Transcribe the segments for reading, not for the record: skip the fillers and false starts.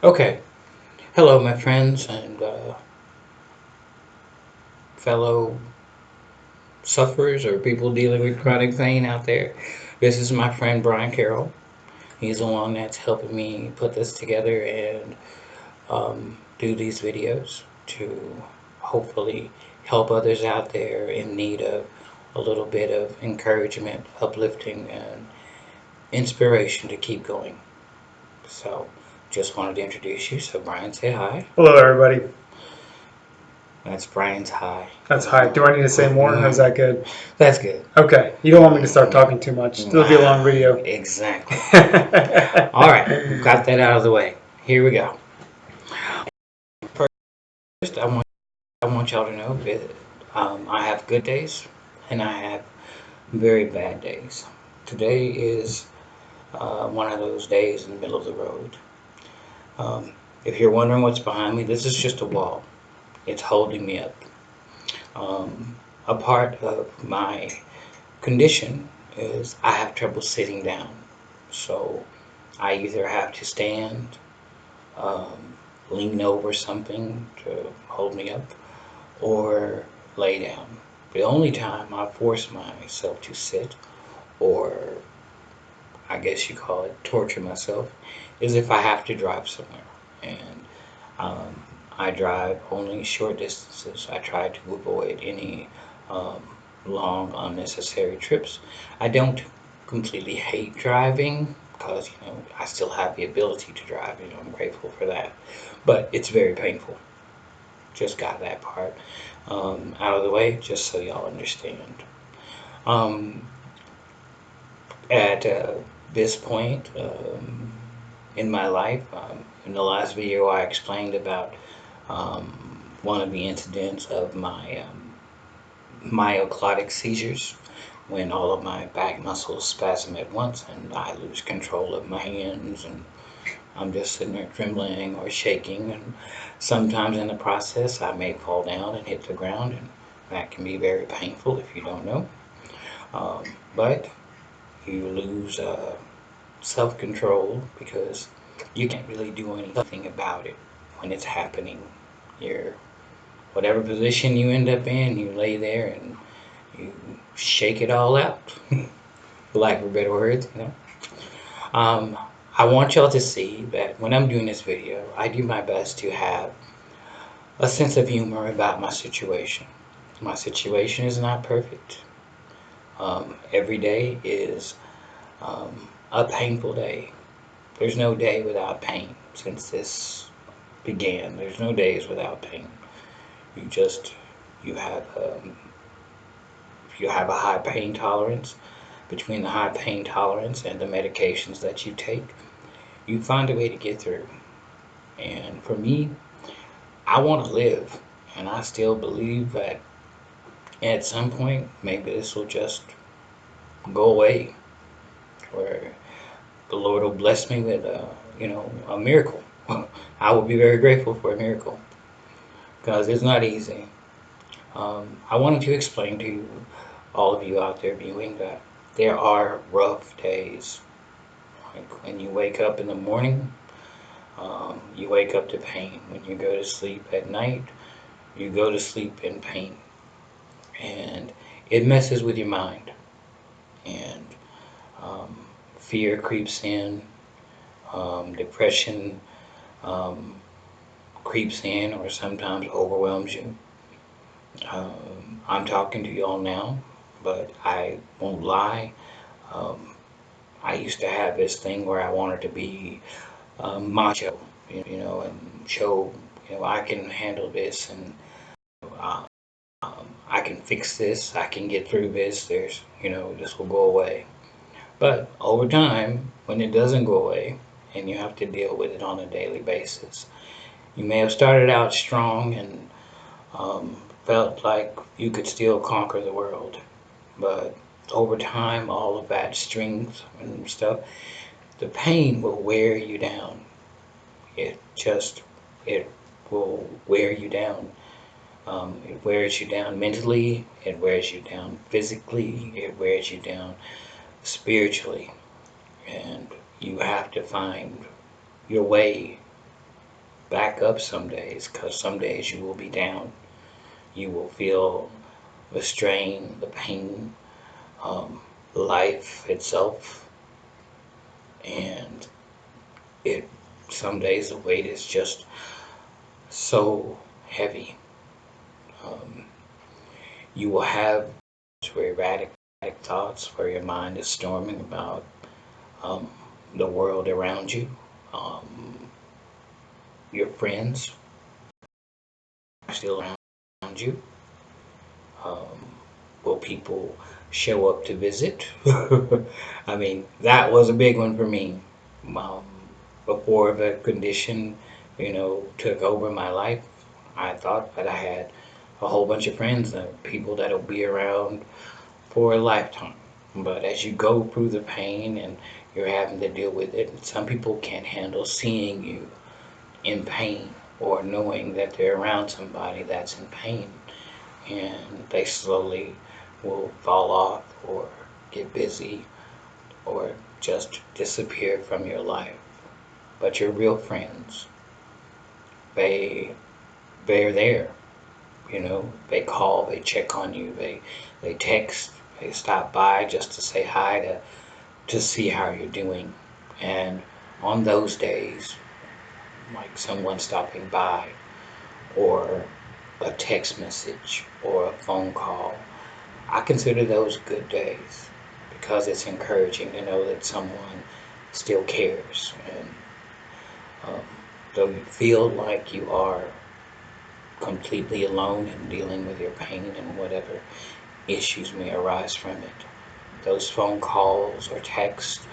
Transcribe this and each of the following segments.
Okay. Hello, my friends and fellow sufferers or people dealing with chronic pain out there. This is my friend Brian Carroll. He's the one that's helping me put this together and do these videos to hopefully help others out there in need of a little bit of encouragement, uplifting, and inspiration to keep going. So, just wanted to introduce you. So, Brian, say hi. Hello, everybody. That's Brian's hi. That's hi. Do I need to say more? Or is that good? That's good. Okay. You don't want me to start talking too much. It'll be a long video. Exactly. All right, we've got that out of the way. Here we go. First, I want y'all to know that I have good days and I have very bad days. Today is one of those days in the middle of the road. If you're wondering what's behind me, this is just a wall. It's holding me up. Um, a part of my condition is I have trouble sitting down. So I either have to stand, lean over something to hold me up, or lay down. The only time I force myself to sit, or I guess you call it torture myself, is if I have to drive somewhere. And um, I drive only short distances. I try to avoid any um, long, unnecessary trips. I don't completely hate driving because I still have the ability to drive. I'm grateful for that, but it's very painful. Just got that part out of the way, just so y'all understand. Um, at this point in my life, in the last video, I explained about one of the incidents of my myoclonic seizures when all of my back muscles spasm at once and I lose control of my hands and I'm just sitting there trembling or shaking, and sometimes in the process I may fall down and hit the ground, and that can be very painful if you don't know. But you lose self-control because you can't really do anything about it when it's happening. You're whatever position you end up in, you lay there and you shake it all out, for lack of a better word. Um, I want y'all to see that when I'm doing this video, I do my best to have a sense of humor about my situation. My situation is not perfect. Every day is a painful day. There's no day without pain since this began. There's no days without pain. You just you have you have a high pain tolerance. Between the high pain tolerance and the medications that you take, you find a way to get through. And for me, I want to live, and I still believe that at some point, maybe this will just go away, where the Lord will bless me with a miracle. I would be very grateful for a miracle because it's not easy. I wanted to explain to you, all of you out there viewing, that there are rough days. Like when you wake up in the morning, you wake up to pain. When you go to sleep at night, you go to sleep in pain. And it messes with your mind. And um, fear creeps in, depression um, creeps in, or sometimes overwhelms you. I'm talking to y'all now, but I won't lie. Um, I used to have this thing where I wanted to be macho, and show, I can handle this and uh, I can fix this, I can get through this, this will go away. But over time, when it doesn't go away, and you have to deal with it on a daily basis, you may have started out strong and felt like you could still conquer the world. But over time, all of that strength and stuff, the pain will wear you down. It just, it will wear you down. It wears you down mentally, it wears you down physically, it wears you down spiritually. And You have to find your way back up some days, because some days you will be down. You will feel the strain, the pain, um, life itself, and it some days the weight is just so heavy. Um, you will have very erratic thoughts where your mind is storming about um, the world around you, um, your friends are still around you. Um, will people show up to visit? I mean, that was a big one for me. Um, Before the condition, took over my life, I thought that I had a whole bunch of friends and people that'll be around for a lifetime. But as you go through the pain and you're having to deal with it, some people can't handle seeing you in pain or knowing that they're around somebody that's in pain, and they slowly will fall off or get busy or just disappear from your life. But your real friends, they they're there. They call, they check on you, they text, they stop by just to say hi, to see how you're doing. And on those days, like someone stopping by, or a text message, or a phone call, I consider those good days because it's encouraging to know that someone still cares. And um, though you feel like you are completely alone in dealing with your pain and whatever issues may arise from it, those phone calls or texts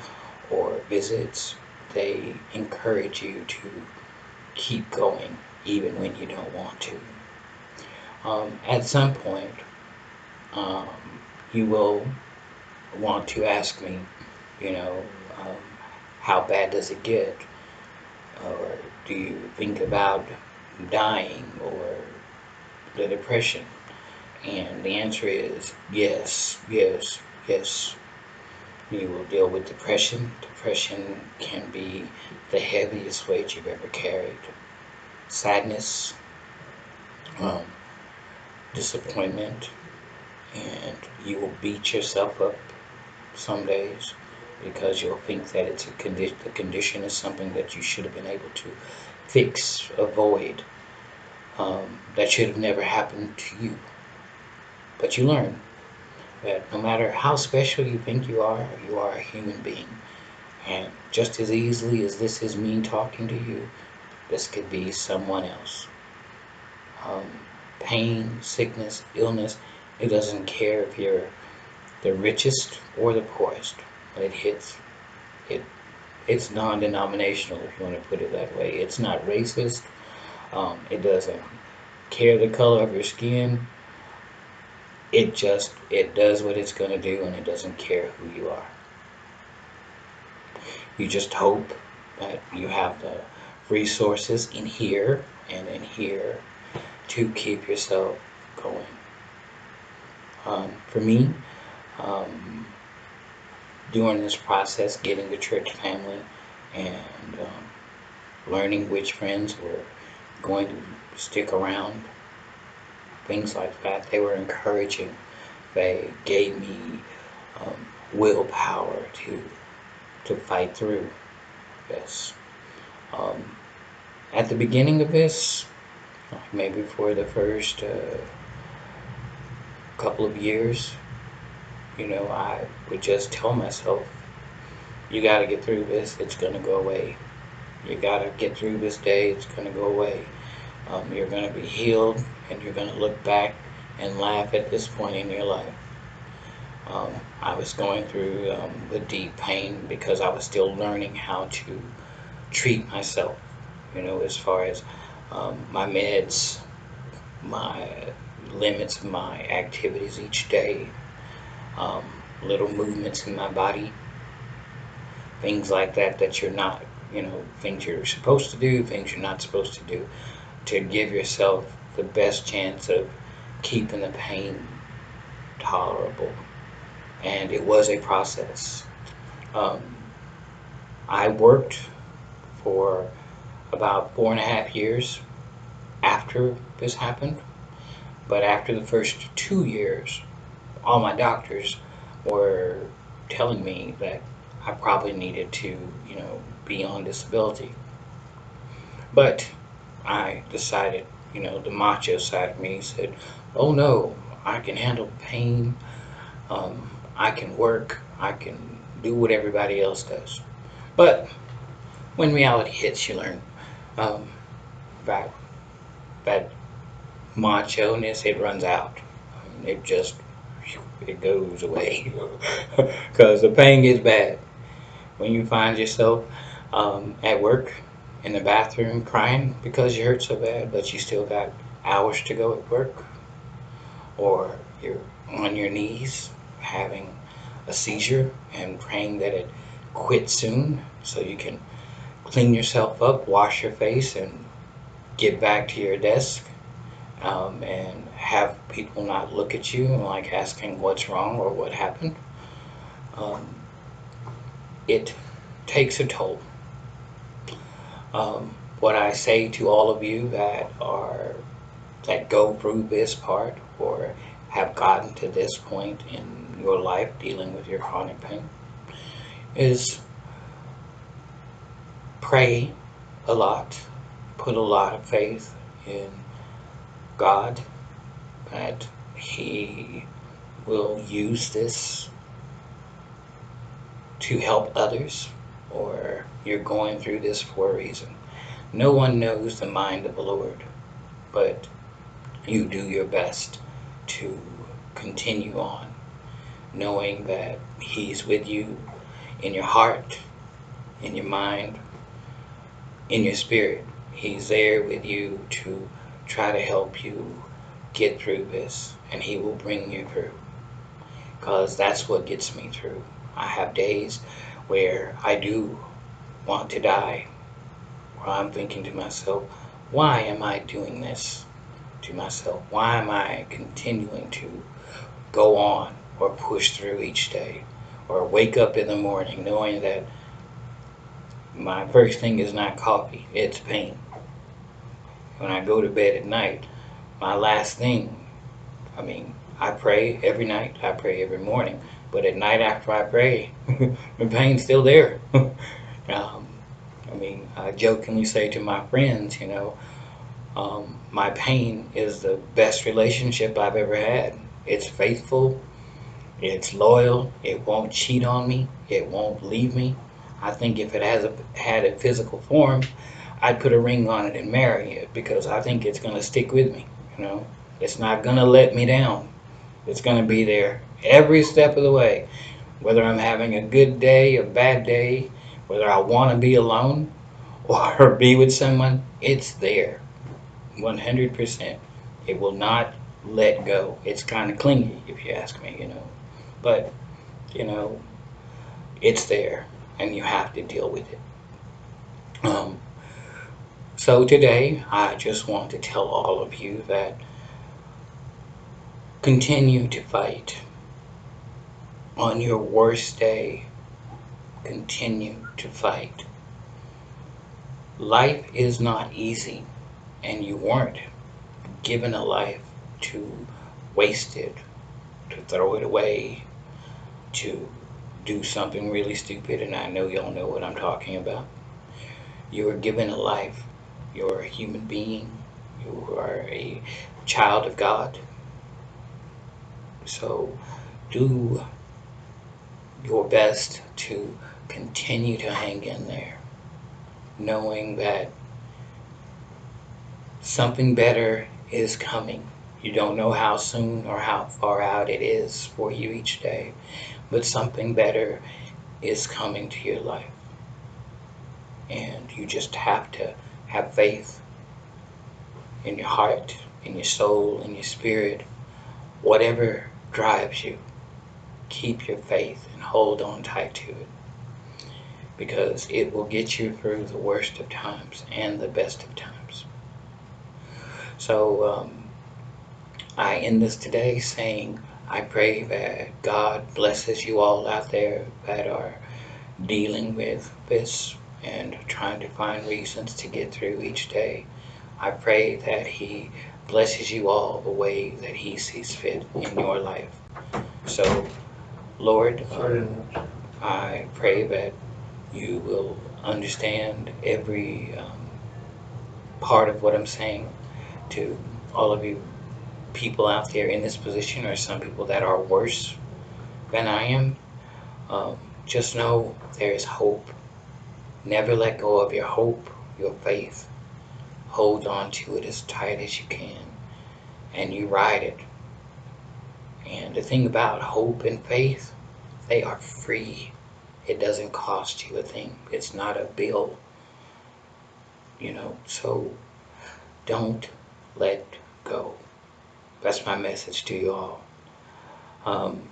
or visits, they encourage you to keep going even when you don't want to. At some point, um, you will want to ask me, you know, um, how bad does it get? Or do you think about dying or the depression? And the answer is yes, yes, yes. You will deal with depression. Depression can be the heaviest weight you've ever carried. Sadness, um, disappointment, and you will beat yourself up some days because you'll think that it's a condition. The condition is something that you should have been able to fix, avoid. That should have never happened to you. But you learn that no matter how special you think you are a human being. And just as easily as this is me talking to you, this could be someone else. Um, Pain, sickness, illness, it doesn't care if you're the richest or the poorest. When it hits, it it's non-denominational, if you want to put it that way. It's not racist. It doesn't care the color of your skin. It does what it's going to do, and it doesn't care who you are. You just hope that you have the resources in here and in here to keep yourself going. For me, um, during this process, getting the church family and learning which friends were going to stick around, things like that, they were encouraging. They gave me willpower to fight through this. Um, at the beginning of this, maybe for the first couple of years, I would just tell myself, you got to get through this, it's going to go away. You got to get through this day, it's going to go away. You're going to be healed, and you're going to look back and laugh at this point in your life. I was going through the deep pain because I was still learning how to treat myself, as far as my meds, my limits, my activities each day, um, little movements in my body, things like that that you're not, things you're supposed to do, things you're not supposed to do, to give yourself the best chance of keeping the pain tolerable. And it was a process. Um, I worked for about 4.5 years after this happened, but after the first 2 years, all my doctors were telling me that I probably needed to, be on disability. But I decided, the macho side of me said, oh no, I can handle pain, I can work, I can do what everybody else does. But when reality hits, you learn um, that, that macho-ness, it runs out. It just, it goes away. Because the pain gets bad. When you find yourself at work in the bathroom crying because you hurt so bad, but you still got hours to go at work, or you're on your knees having a seizure and praying that it quits soon so you can clean yourself up, wash your face, and get back to your desk, and have people not look at you and like asking what's wrong or what happened. Um, it takes a toll. What I say to all of you that go through this part or have gotten to this point in your life dealing with your chronic pain is pray a lot, put a lot of faith in God that He will use this to help others, or you're going through this for a reason. No one knows the mind of the Lord, but you do your best to continue on, knowing that He's with you in your heart, in your mind, in your spirit. He's there with you to try to help you get through this, and He will bring you through. Because that's what gets me through. I have days where I do want to die, where I'm thinking to myself, why am I doing this to myself? Why am I continuing to go on or push through each day or wake up in the morning knowing that my first thing is not coffee, it's pain. When I go to bed at night, my last thing, I mean, I pray every night, I pray every morning, but at night after I pray, the pain's still there. I jokingly say to my friends, my pain is the best relationship I've ever had. It's faithful, it's loyal, it won't cheat on me, it won't leave me. I think if it had a physical form, I'd put a ring on it and marry it because I think it's gonna stick with me. You know, it's not gonna let me down. It's gonna be there every step of the way, whether I'm having a good day, a bad day, whether I want to be alone or be with someone. It's there, 100%. It will not let go. It's kind of clingy, if you ask me. But you know, it's there, and you have to deal with it. Um, so today, I just want to tell all of you that continue to fight. On your worst day, continue to fight. Life is not easy, and you weren't given a life to waste it, to throw it away, to do something really stupid, and I know y'all know what I'm talking about. You are given a life. You're a human being. You are a child of God. So do your best to continue to hang in there, knowing that something better is coming. You don't know how soon or how far out it is for you each day, but something better is coming to your life. And you just have to have faith in your heart, in your soul, in your spirit, whatever drives you. Keep your faith and hold on tight to it because it will get you through the worst of times and the best of times. So I end this today saying I pray that God blesses you all out there that are dealing with this and trying to find reasons to get through each day. I pray that He blesses you all the way that He sees fit in your life. So, Lord, I pray that you will understand every part of what I'm saying to all of you people out there in this position, or some people that are worse than I am. Um, just know there is hope. Never let go of your hope, your faith. Hold on to it as tight as you can, and you ride it. And the thing about hope and faith, they are free. It doesn't cost you a thing. It's not a bill, so don't let go. That's my message to you all. Um,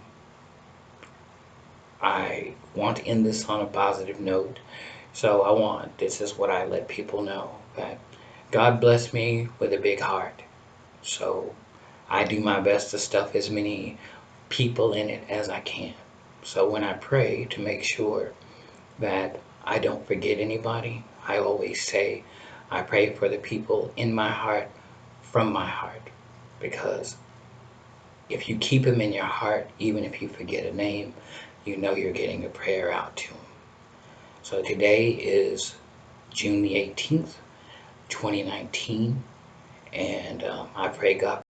I want to end this on a positive note. So this is what I let people know, that God blessed me with a big heart. So I do my best to stuff as many people in it as I can. So when I pray to make sure that I don't forget anybody, I always say, I pray for the people in my heart from my heart. Because if you keep them in your heart, even if you forget a name, you know you're getting a prayer out to them. So today is June the 18th, 2019, and I pray God